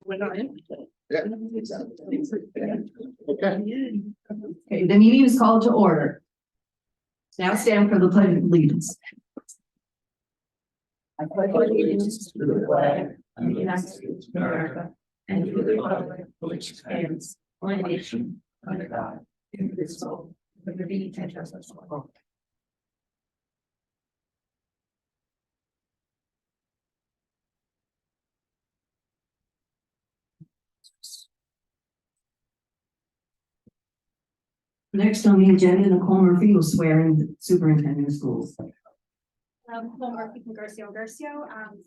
We're not in. Yeah. Okay. Okay, the meeting is called to order. Now stand for the pledge of allegiance. I pledge allegiance to the flag of the United States of America and to the republic for which stands one nation under God, indivisible, with liberty and justice for all. Next on the agenda, Nicole Murphy will swear in the superintendent of schools. Nicole Murphy from Garcio.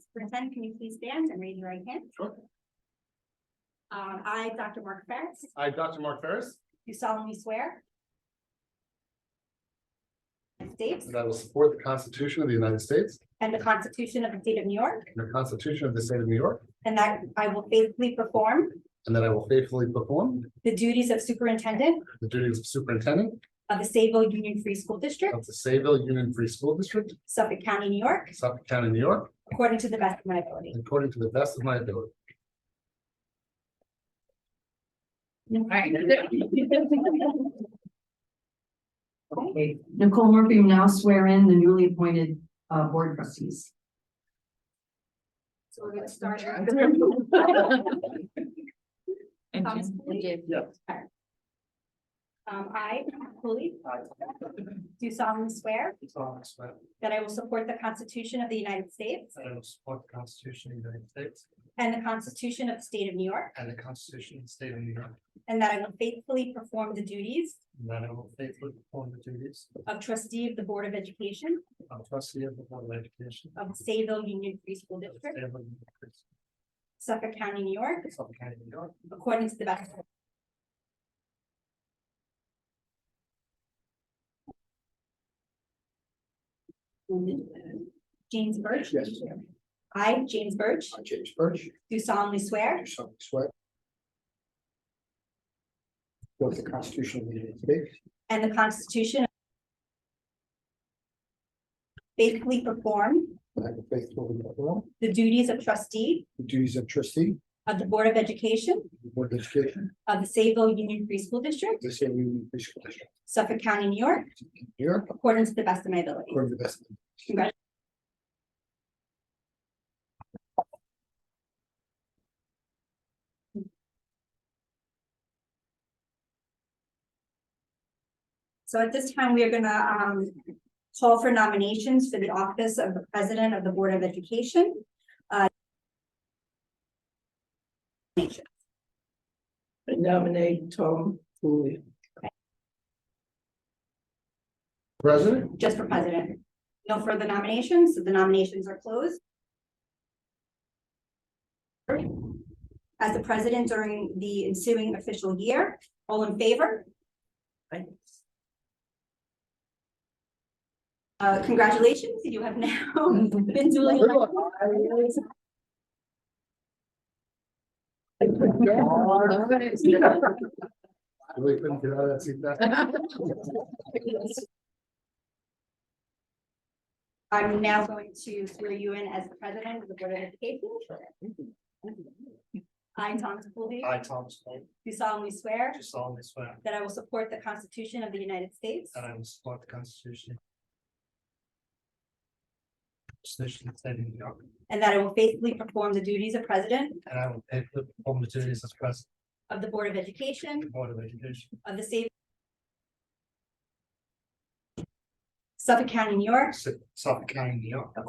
Superintendent, can you please stand and raise your right hand? Sure. I, Dr. Mark Ferris, I, Dr. Mark Ferris, do solemnly swear. States that I will support the Constitution of the United States and the Constitution of the State of New York, and the Constitution of the State of New York, and that I will faithfully perform and that I will faithfully perform the duties of superintendent the duties of superintendent of the Sayville Union Free School District, of the Sayville Union Free School District, Suffolk County, New York, Suffolk County, New York, according to the best of my ability. according to the best of my ability. Okay, Nicole Murphy will now swear in the newly appointed board trustees. So we're going to start. I, Cooley, do solemnly swear that I will support the Constitution of the United States That I will support the Constitution of the United States and the Constitution of the State of New York, and the Constitution of the State of New York, and that I will faithfully perform the duties and that I will faithfully perform the duties of trustee of the Board of Education of trustee of the Board of Education of the Sayville Union Free School of the District, State of New York, Suffolk County, New York, Suffolk County, New York, according to the best. James Birch. Yes. I, James Birch, I, James Birch, do solemnly swear do solemnly swear. Support the Constitution of the United States. and the Constitution faithfully perform And I will faithfully perform the duties of trustee the duties of trustee of the Board of Education of the Board of Education of the Sayville Union Free School District, of the Sayville Union Free School District, Suffolk County, New York, New York, according to the best of my ability. according to the best of my Congratulations. So at this time, we are gonna call for nominations for the office of the President of the Board of Education. I nominate Tom Cooley. President. Just for President. No further nominations, so the nominations are closed. As the President during the ensuing official year, all in favor? Congratulations, you have now been duly elected. Really couldn't get out of that seat fast. I'm now going to swear you in as the President of the Board of Education. I, Thomas Cooley, I, Thomas Cole, do solemnly swear do solemnly swear that I will support the Constitution of the United States that I will support the Constitution of the State of New York, and that I will faithfully perform the duties of President and I will faithfully perform the duties as President of the Board of of Education the Board of Education of the State Suffolk County, New York, of Suffolk County, New York, At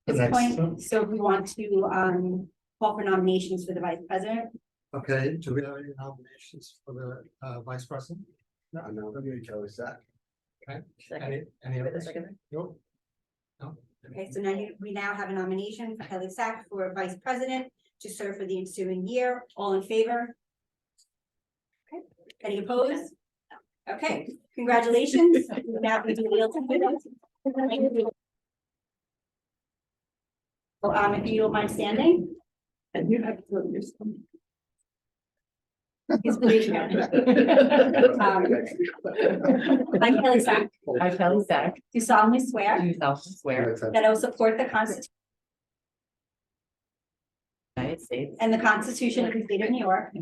this Next. point, so we want to call for nominations for the Vice President. Okay, do we have any nominations for the Vice President? No, I'm going to go with Zach. Okay, any Wait a others? second. Nope. No? Okay, so now we now have a nomination for Kelly Sack for Vice President to serve for the ensuing year. All in favor? Okay, any opposed? Okay, congratulations. Now we do the oath of office. If you don't mind standing. And you have to. He's waving at me. I, Kelly Sack, I, Kelly Sack, do solemnly swear do solemnly swear that I will support the Constitution the United States and the Constitution of the State of New York.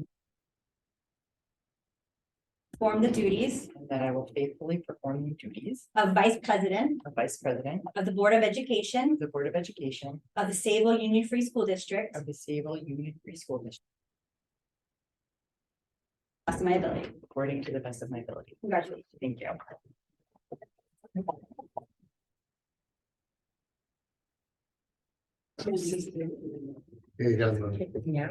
Perform the duties and that I will faithfully perform the duties of Vice President of Vice President of the Board of Education of the Board of Education of the Sayville Union Free School District to of the Sayville Union Free School District the best of my ability. according to the best of my ability. Congratulations. Thank you. Here you go. Yeah.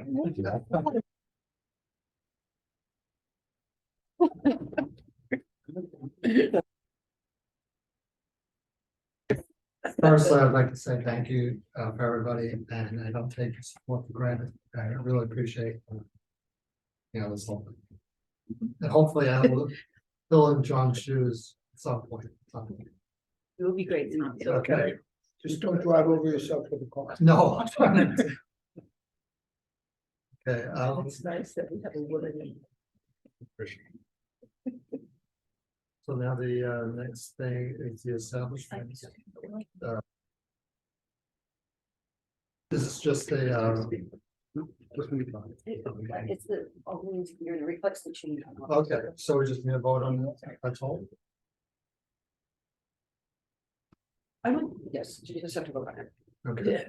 Firstly, I'd like to say thank you for everybody, and I don't take your support for granted. I really appreciate this whole thing. And hopefully I will fill in John's shoes at some point. It would be great to not. Okay. Just don't drive over yourself with the car. No, I'm trying not to. Okay, It's nice that we have a woman. so now the next thing is the establishment. This is just a, It's the, you're in reflex the change. okay, so we just need to vote on that, that's all? I would, yes, you just have to go back. Okay.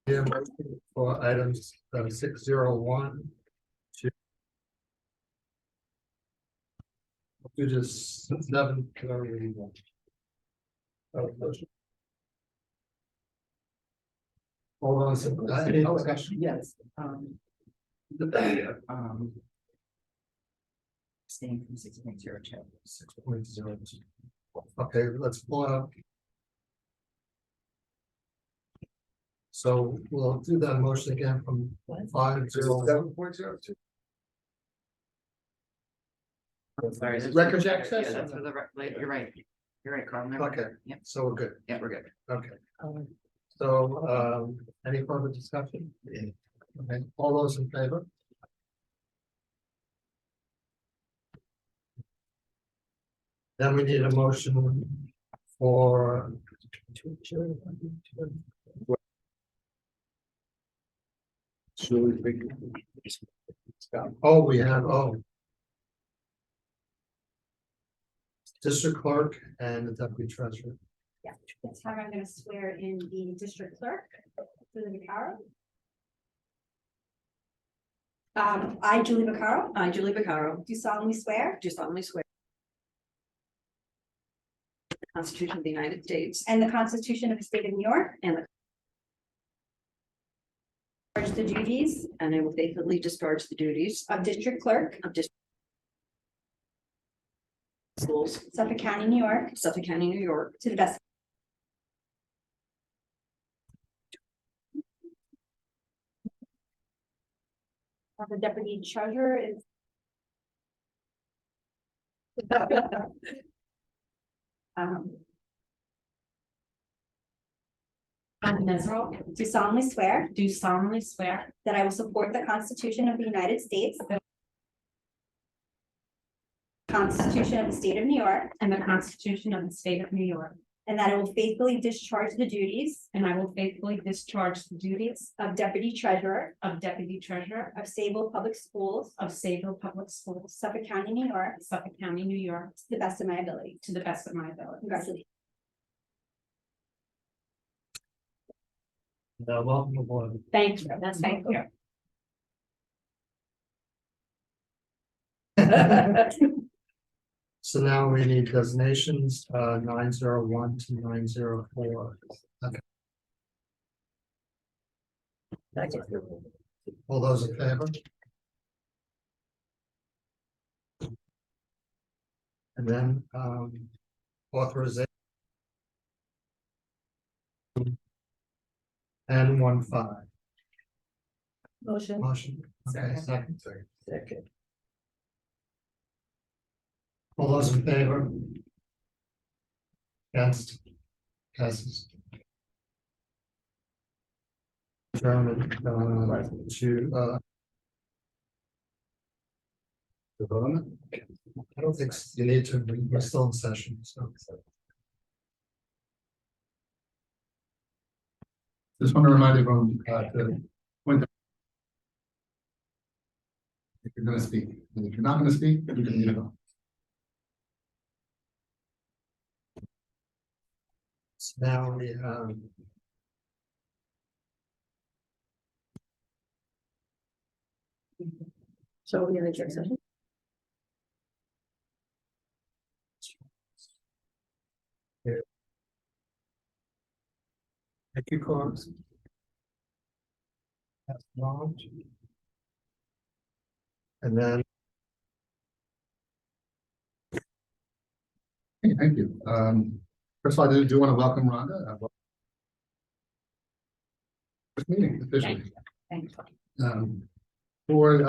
Yeah, for items 601. Do just 7. Hold on a second. Any discussion? Yes. Staying from 6.02. 6.02. Okay, let's pull it up. So we'll do that motion again from 5 0. 7.02. Sorry. that's- Records access? Yeah, that's for the, you're right. You're right, Carl. never mind. Okay. Yep, So we're good. yeah, we're good. Okay. So any further discussion? Okay, all those in favor? Then we need a motion for. Oh, we have, District clerk and the deputy treasurer. Yeah, this time I'm gonna swear in the district clerk, Julie Vaccaro. I, Julie Vaccaro, I, Julie Vaccaro, do solemnly swear do solemnly swear. The Constitution of the United States and the Constitution of the State of New York, and the, discharge the duties and I will faithfully discharge the duties of district clerk, of district schools, Suffolk County, New York, Suffolk County, New York, to the best. The deputy treasurer is. Do solemnly swear Do solemnly swear that I will support the Constitution of the United States. Constitution of the State of New York, and the Constitution of the State of New York, and that I will faithfully discharge the duties and I will faithfully discharge the duties of deputy treasurer of Deputy Treasurer of Sayville Public Schools, of Sayville Public Schools, Suffolk County, New York, Suffolk County, New York, to the best of my ability. to the best of my ability. Congratulations. Welcome aboard. Thank you. That's thank you. So now we need designations, 901 to 904. All those in favor? And then authorization. And 1.5. motion. Motion, okay, Second. second. Second. All those in favor? Against? Passes. Chairman, to to vote on it. I don't think you need to, we're still in session, so. Just want to remind everyone, if you're gonna speak, and if you're not gonna speak, you can leave it on. So now we, So we're gonna check session. thank you, Corbs. That's long. And then. Hey, thank you. First of all, I do want to welcome Rhonda. First meeting officially. Thanks. For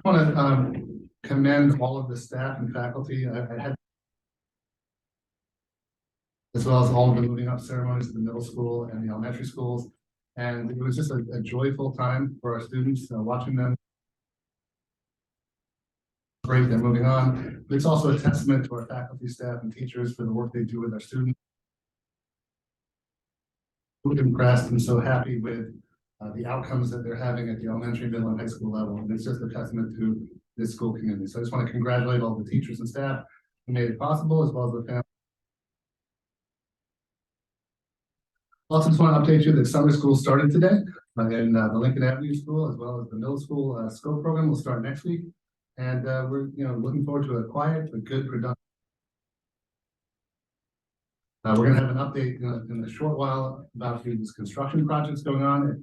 I want to commend all of the staff and faculty. I had, as well as all of the moving up ceremonies at the middle school and the elementary schools. And it was just a joyful time for our students, watching them. Great, they're moving on. But it's also a testament to our faculty, staff, and teachers for the work they do with our students. I'm impressed and so happy with the outcomes that they're having at the elementary, middle, and high school level. And it's just a testament to this school community. So I just want to congratulate all the teachers and staff who made it possible, as well as the family. Also, just want to update you that summer school started today in the Lincoln Avenue School, as well as the middle school scope program will start next week. And we're looking forward to a quiet but good productive. We're going to have an update in a short while about these construction projects going on at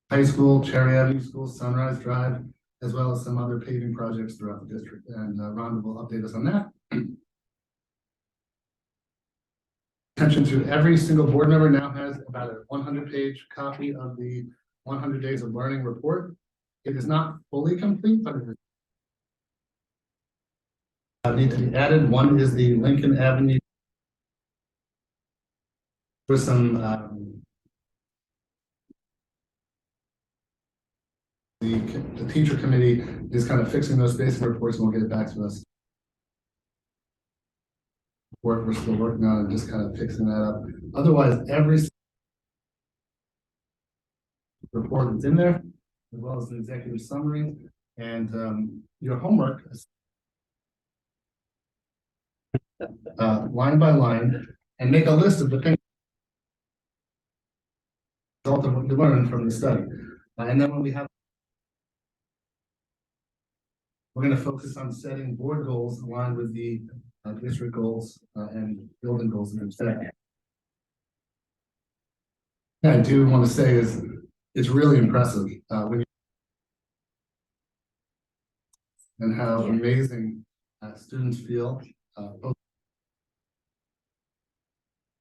high school, Cherry Avenue School, Sunrise Drive, as well as some other paving projects throughout the district. And Rhonda will update us on that. Attention to every single board member now has about a 100-page copy of the 100 Days of Learning report. It is not fully complete, but it is need to be added. One is the Lincoln Avenue with some the teacher committee is kind of fixing those basic reports and will get it back to us. We're still working on and just kind of fixing that up. Otherwise, every report is in there, as well as the executive summary and your homework. Line by line, and make a list of the things result of what you learned from the study. And then when we have, we're going to focus on setting board goals aligned with the district goals and building goals in instead. I do want to say is it's really impressive when you and how amazing students feel.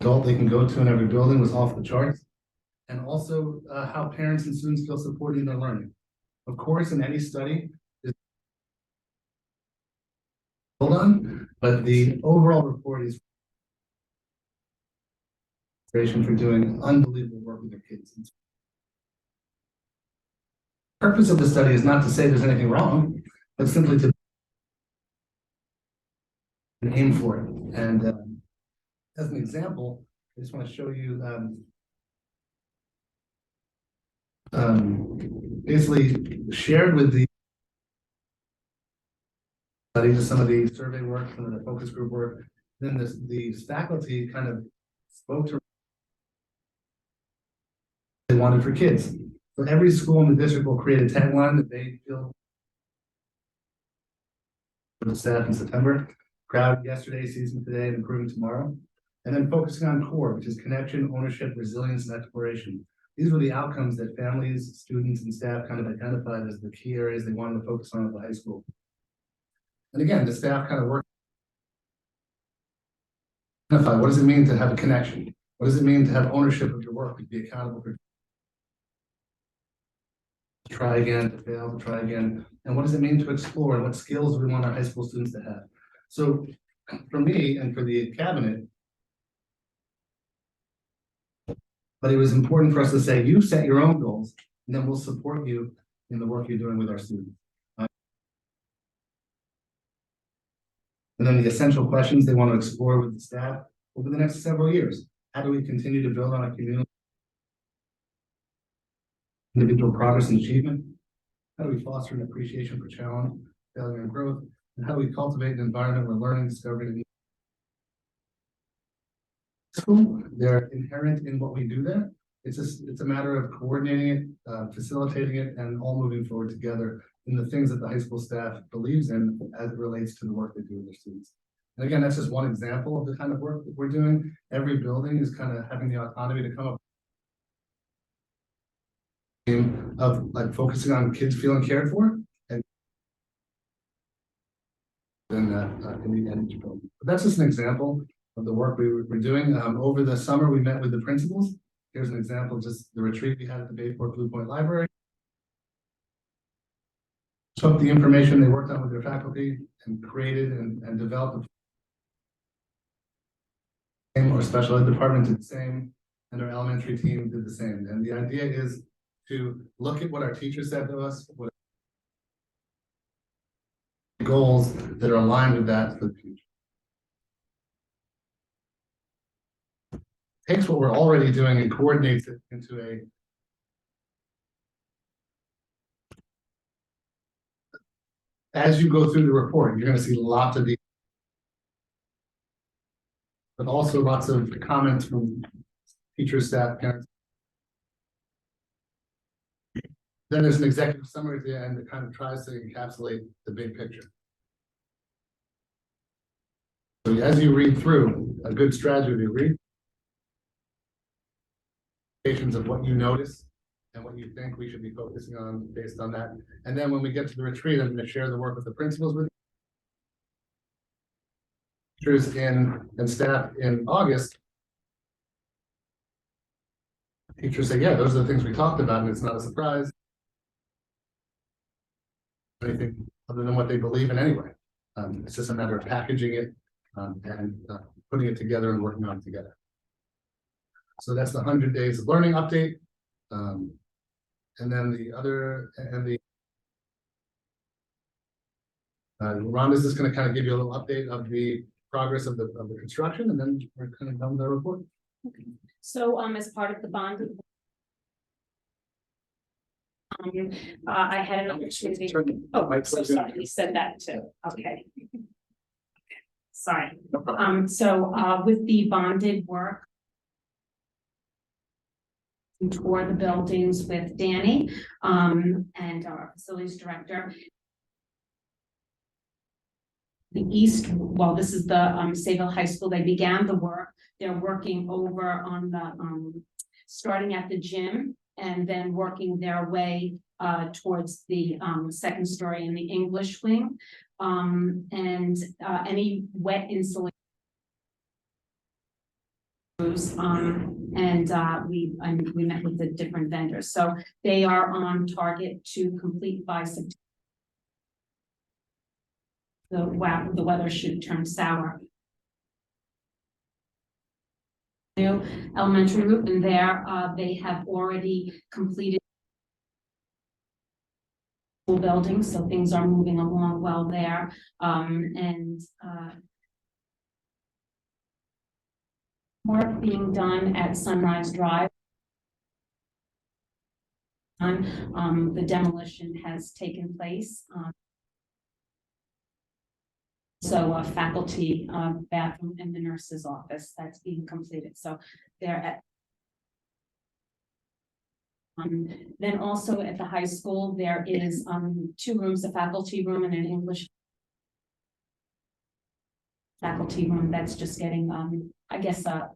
Adult they can go to in every building was off the charts, and also how parents and students feel supported in their learning. Of course, in any study, hold on, but the overall report is for doing unbelievable work with their kids. The purpose of the study is not to say there's anything wrong, but simply to aim for it. And as an example, I just want to show you basically shared with the studies some of the survey work, some of the focus group work. Then the faculty kind of spoke to they wanted for kids. So every school in the district will create a tagline that they feel for the staff in September. Proud yesterday, season today, and improving tomorrow. And then focusing on core, which is connection, ownership, resilience, and exploration. These were the outcomes that families, students, and staff kind of identified as the key areas they wanted to focus on at the high school. And again, the staff kind of worked. What does it mean to have a connection? What does it mean to have ownership of your work, to be accountable for try again, to fail, to try again, and what does it mean to explore, and what skills do we want our high school students to have? So for me and for the cabinet, but it was important for us to say, you set your own goals, and then we'll support you in the work you're doing with our students. And then the essential questions they want to explore with the staff over the next several years. How do we continue to build on our community? Individual progress and achievement? How do we foster an appreciation for challenge, failure, and growth? And how do we cultivate an environment where learning, discovery, and school, they're inherent in what we do there. It's a matter of coordinating it, facilitating it, and all moving forward together in the things that the high school staff believes in as it relates to the work they do with their students. And again, that's just one example of the kind of work that we're doing. Every building is kind of having the autonomy to come up of like focusing on kids feeling cared for, and then in the end, but that's just an example of the work we're doing. Over the summer, we met with the principals. Here's an example, just the retreat we had at the Bayport Blue Point Library. Took the information they worked on with their faculty and created and developed the same, or special ed department did the same, and our elementary team did the same. And the idea is to look at what our teachers said to us, what goals that are aligned with that for the future. Takes what we're already doing and coordinates it into a as you go through the report, you're going to see lots of these, but also lots of comments from teachers, staff, parents. Then there's an executive summary at the end that kind of tries to encapsulate the big picture. So as you read through, a good strategy would be read of what you notice and what you think we should be focusing on based on that. And then when we get to the retreat, I'm going to share the work with the principals with teachers and staff in August. Teachers say, yeah, those are the things we talked about, and it's not a surprise. Anything other than what they believe in anyway. It's just a matter of packaging it and putting it together and working on it together. So that's the 100 days of learning update. And then the other, and the Rhonda's just going to kind of give you a little update of the progress of the construction, and then we're kind of done with our report. Okay. So as part of the bond, I had an opportunity. Oh, I'm so sorry. You said that too. Okay. Sorry. So with the bonded work, tour the buildings with Danny and our facilities director. The east, well, this is the Sayville High School. They began the work. They're working over on the starting at the gym and then working their way towards the second story in the English wing, and any wet insulation. And we met with the different vendors, so they are on target to complete by September. The weather should turn sour. New elementary roof, and there they have already completed school buildings, so things are moving along well there. Work being done at Sunrise Drive. The demolition has taken place. So a faculty bathroom in the nurse's office that's being completed. So they're at. Then also at the high school, there is 2 rooms, a faculty room and an English faculty room that's just getting, I guess, a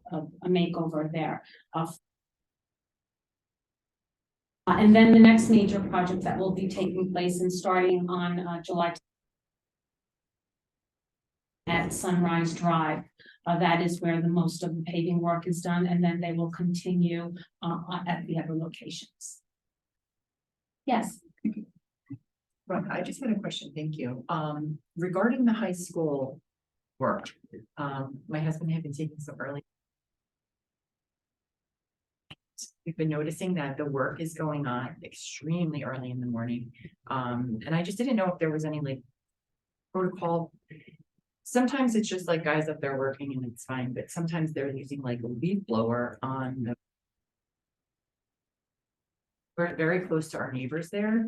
makeover there. And then the next major project that will be taking place and starting on July at Sunrise Drive. That is where the most of the paving work is done, and then they will continue at the other locations. Yes, Right, I just had a question, thank you. Regarding the high school work, my husband had been taking some early. We've been noticing that the work is going on extremely early in the morning. And I just didn't know if there was any like protocol. Sometimes it's just like guys up there working and it's fine, but sometimes they're using like a leaf blower on the. We're very close to our neighbors there,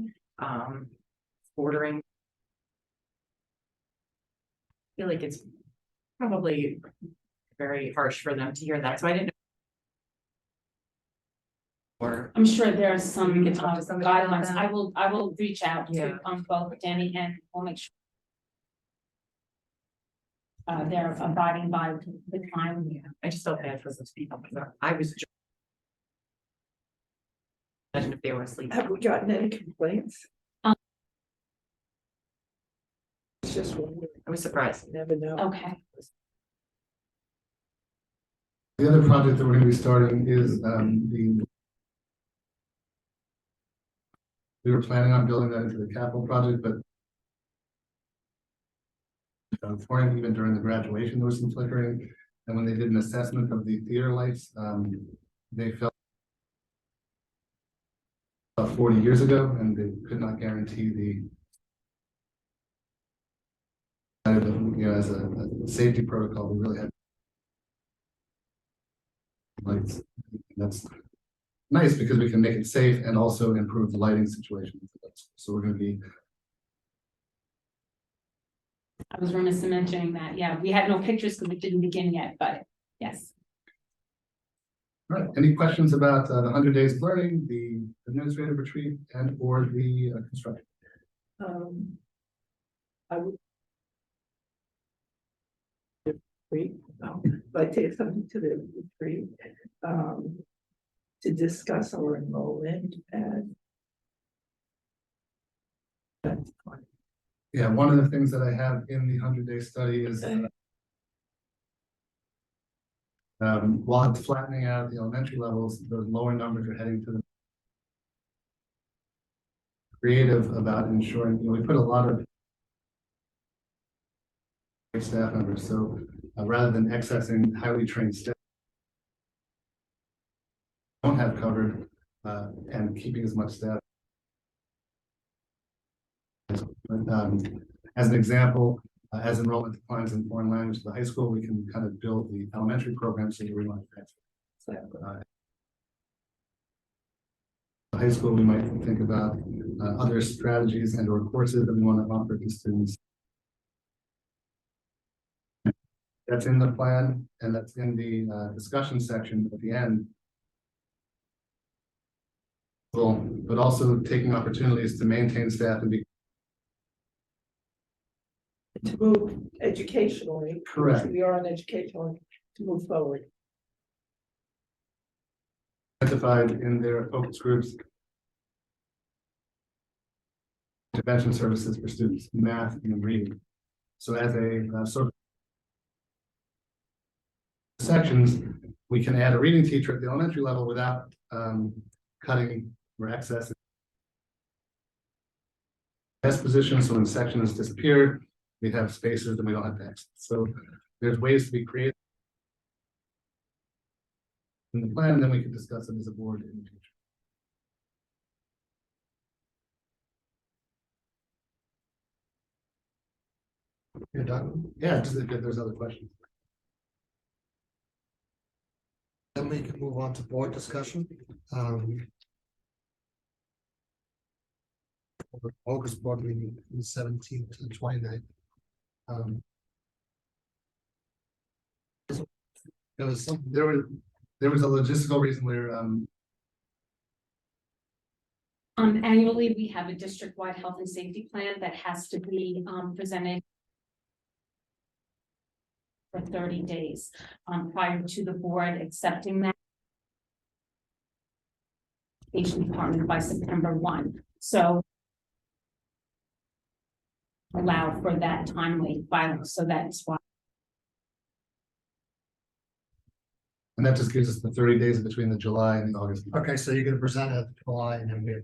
bordering. I feel like it's probably very harsh for them to hear that, so I didn't know. Or, I'm sure there's some We can talk to somebody about guidelines. that. I will reach out Yeah. to both Danny and we'll make sure. They're abiding by the time. I just felt bad for those people, because I was. Imagine if they were asleep. Have we gotten any complaints? Um. It's just, we I was surprised. never know. Okay, The other project that we're gonna be starting is, we were planning on building that into the capital project, but for even during the graduation, there was some flickering, and when they did an assessment of the theater lights, they felt about 40 years ago, and they could not guarantee the as a safety protocol, we really had lights. That's nice because we can make it safe and also improve the lighting situation. So we're going to be. I was remiss in mentioning that. Yeah, we had no pictures because it didn't begin yet, but yes. All right. Any questions about the 100 days of learning, the administrative retreat, and or the construction? I would. But take something to the retreat, to discuss our enrollment and. That's fine. Yeah, one of the things that I have in the 100-day study is while it's flattening out the elementary levels, those lower numbers are heading to the creative about ensuring, we put a lot of staff members, so rather than accessing highly trained staff don't have covered and keeping as much staff. As an example, as enrollment declines in foreign language at the high school, we can kind of build the elementary program so you realize that. High school, we might think about other strategies and or courses that we want to offer to students. That's in the plan, and that's in the discussion section at the end. But also taking opportunities to maintain staff and be To move educationally. correct. We are on educational to move forward. Identified in their focus groups. Intervention services for students, math and reading. So as a sort of sections, we can add a reading teacher at the elementary level without cutting or accessing best position. So when sections disappear, we have spaces that we don't have to access. So there's ways to be creative in the plan, and then we can discuss it as a board in the future. You're done? Yeah, just if there's other questions. Then we can move on to board discussion. August board meeting from the 17th to the 29th. There was a logistical reason where Annually, we have a district-wide health and safety plan that has to be presented for 30 days prior to the board accepting that education department by September 1. So allow for that timely filing. So that's why. and that just gives us the 30 days between the July and the August. Okay, so you're gonna present it July and then we.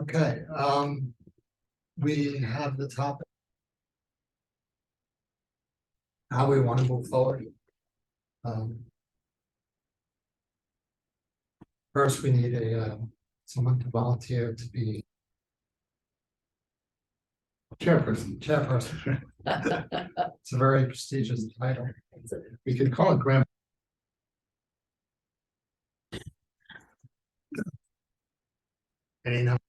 Okay, we have the topic. How we want to move forward. First, we need someone to volunteer to be. Chairperson. It's a very prestigious title. We could call it Graham. Any number.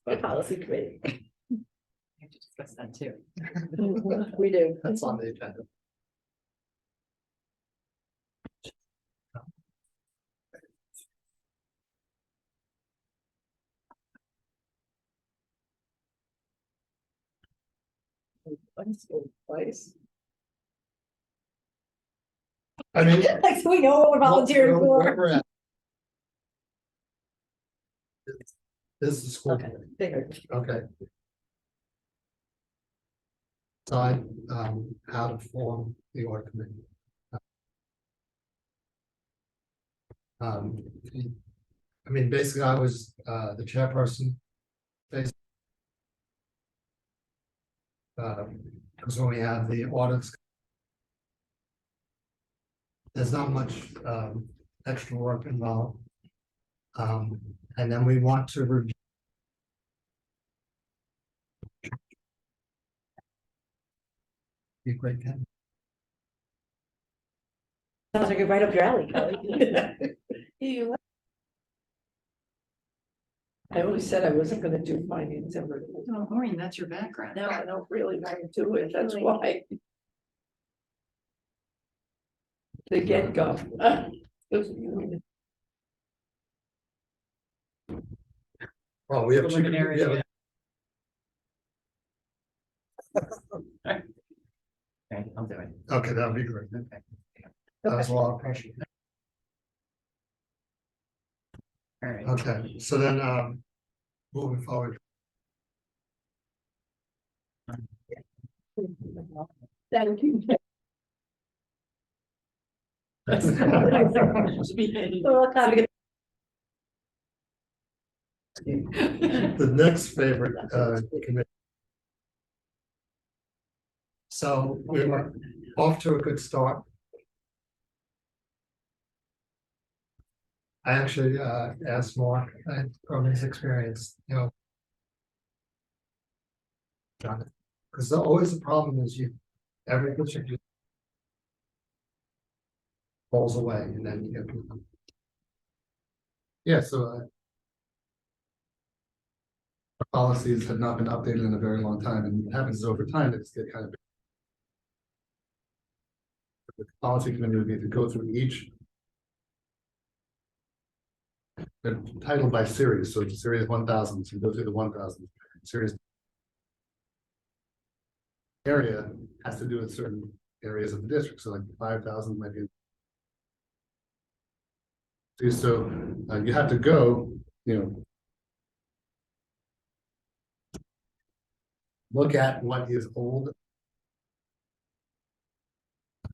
The policy committee. We have to discuss that too. We do. That's on the agenda. Twice. I mean. Like, so we know what we're volunteering where for. we're at. This is the school. Okay, board. figured. Okay. Decide how to form the org committee. I mean, basically, I was the chairperson. Because when we have the audits. There's not much extra work involved. And then we want to review. Be great, Ken. Sounds like you're right up your alley, Kelly. I always said I wasn't gonna do finance ever. No, Maureen, that's your background. No, I don't really want to do it, that's why. The get-go. Well, we have two. Preliminary, we have a- Okay, I'll do it. Okay, that would be great. Okay. That was a lot of pressure. All right. Okay, so then moving forward. Thank you. The next favorite committee. So we were off to a good start. I actually asked Mark from his experience, you know. Because always the problem is every particular falls away and then you get people. Yeah, so policies have not been updated in a very long time, and what happens is over time, it's get kind of. The policy committee would be to go through each. They're titled by series, so it's series 1000, so you go through the 1000 series. Area has to do with certain areas of the district, so like 5,000 might be. So you have to go, you know. Look at what is old.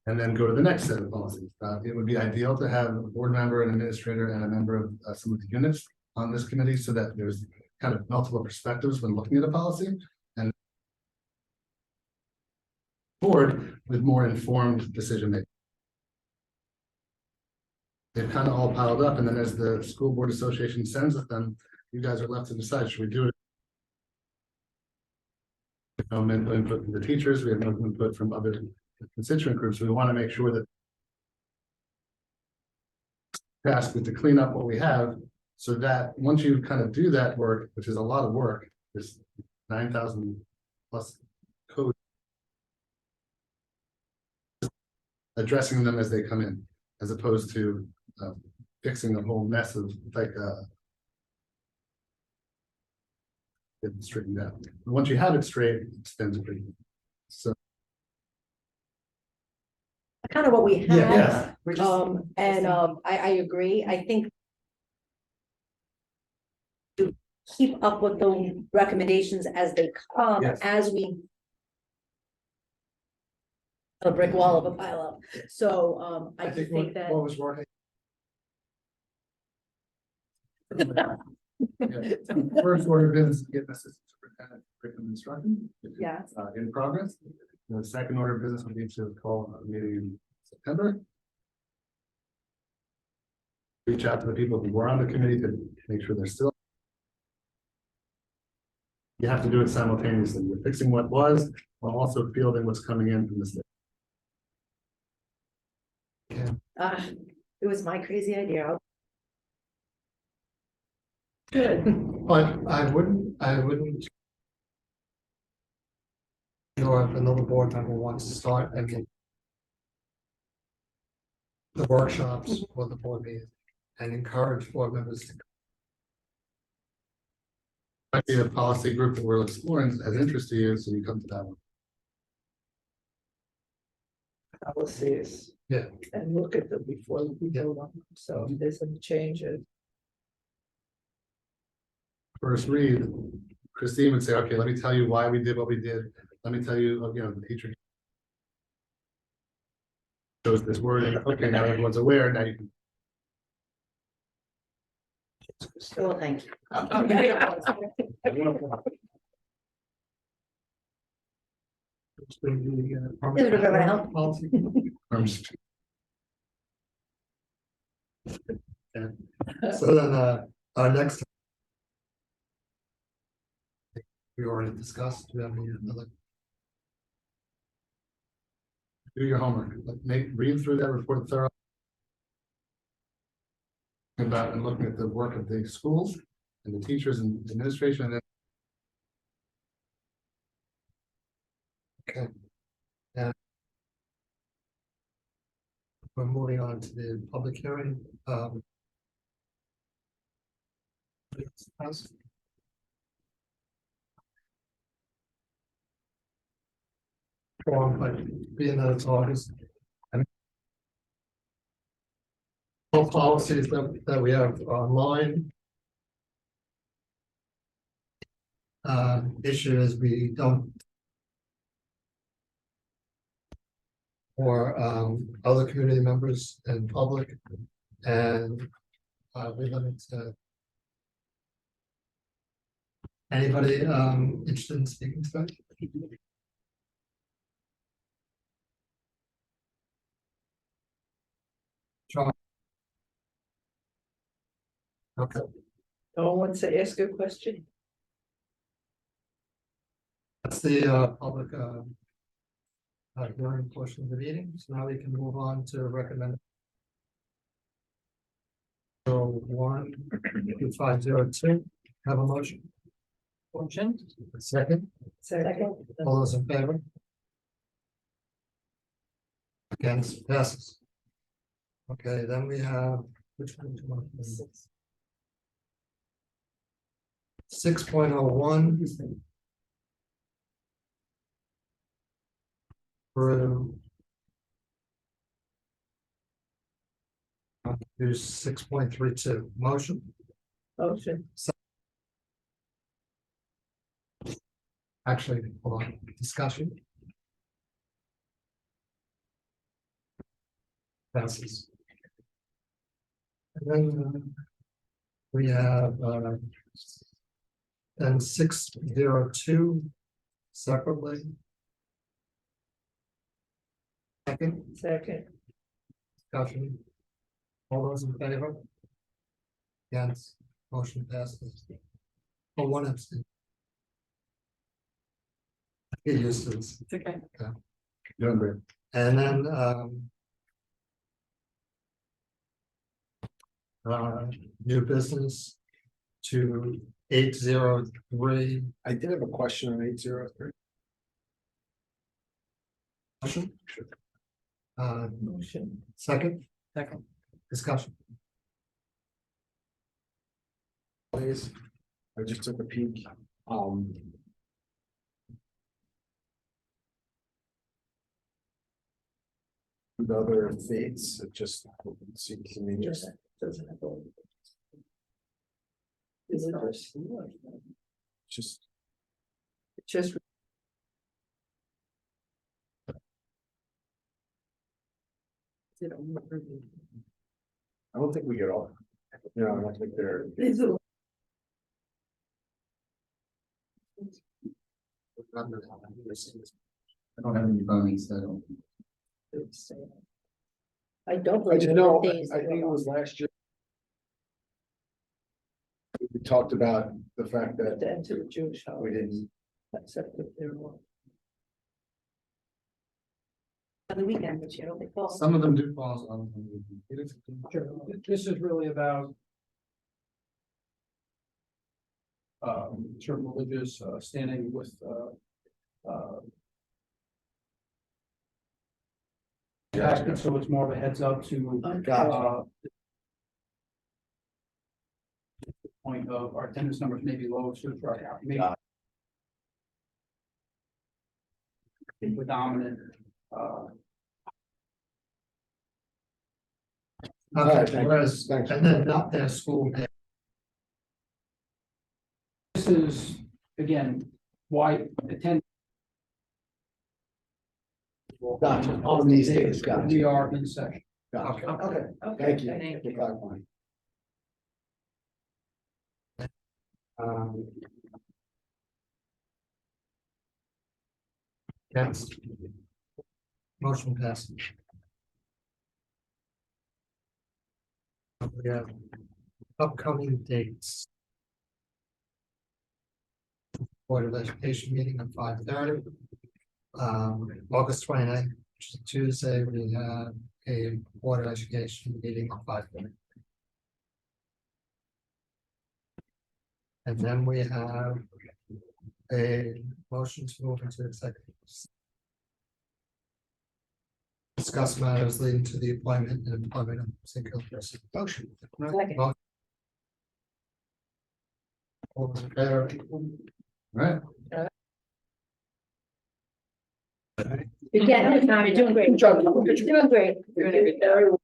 And then go to the next set of policies. It would be ideal to have a board member, an administrator, and a member of some of the units on this committee so that there's kind of multiple perspectives when looking at a policy. And board with more informed decision making. They've kind of all piled up, and then as the school board association sends it them, you guys are left to decide, should we do it? No input from the teachers, we have no input from other constituent groups. We want to make sure that task is to clean up what we have, so that once you kind of do that work, which is a lot of work, there's 9,000 plus code, addressing them as they come in, as opposed to fixing a whole mess of like get it straightened out. And once you have it straight, it spins pretty good. So Kind of what we Yeah, have, and I agree, I think. To keep up with the recommendations as they come, Yes. as we. A brick wall of a pile up, so I just think that. what was working. First order of business is to get assistant superintendent curriculum instruction. Yes. In progress. The second order of business would be to call a meeting in September. Reach out to the people who were on the committee to make sure they're still. You have to do it simultaneously. You're fixing what was, while also fielding what's coming in from the state. It was my crazy idea. Good. But I wouldn't. Or if another board member wants to start, I mean. The workshops or the board meeting and encourage board members to. Might be a policy group that we're exploring as interest to you, so you come to that one. Policies. Yeah. And look at them before we vote on them, so if there's any changes. First read, Christine would say, okay, let me tell you why we did what we did. Let me tell you, the teacher. Shows this word, and okay, now everyone's aware, now you can. Still, thank you. Policy. So then, our next. We already discussed, do we have any other? Do your homework, read through that report thoroughly. About and looking at the work of the schools and the teachers and administration. And then. Okay. Yeah. We're moving on to the public hearing. But being that it's August. And all policies that we have online. Issue is we don't. Or other community members and public, and we limit to. Anybody interested in speaking tonight? John. Okay, No one wants to ask a question? that's the public hearing portion of the meeting, so now we can move on to recommend. So 12502, have a motion. Motion. Second, Second. all those in favor? Against, passes. Okay, then we have, which one do you want? 6.01. Through. Here's 6.32, motion. Motion. Actually, hold on, discussion. Passes. And then we have and 602 separately. Second. Discussion. All those in favor? Against, motion passes. Oh, one abstain. Get used to this. It's okay. Doing great. And then new business to 803. I did have a question on 803. Motion. Motion. Second, Second. discussion. Please, I just took a peek. The other fates, it just seems to me just. Doesn't have all. Is it Just, just? I don't think we get all. No, I don't think they're. I don't have any voting, so. I don't. I believe just in know, days I think it off. was last year. We talked about the fact that To enter the Jewish we holidays, didn't, except if they're on. On the weekend, but you know, they fall. Some of them do fall on. This is really about. Certain religious, standing with, aspect, so it's more of a heads up to, Gotcha. point of our attendance numbers may be low, so for our, maybe. Got Predominant, Alright, thank you. Whereas, Thanks. and then not their school day. this is, again, why attend. Gotcha. On these days, gotcha. We are in session. Gotcha. Okay. Okay, thank you. Thank for clarifying. Yes. Motion passes. We have upcoming dates. Board of Education meeting at 5:30. August 29th, which is Tuesday, we have a Board of Education meeting at 5:30. And then we have a motion to move into executive. Discuss matters leading to the appointment and employment of single person. Motion. Second. All those in favor? Right. You're getting it, Tom, you're doing great. You're doing great. Doing a good job. Very well.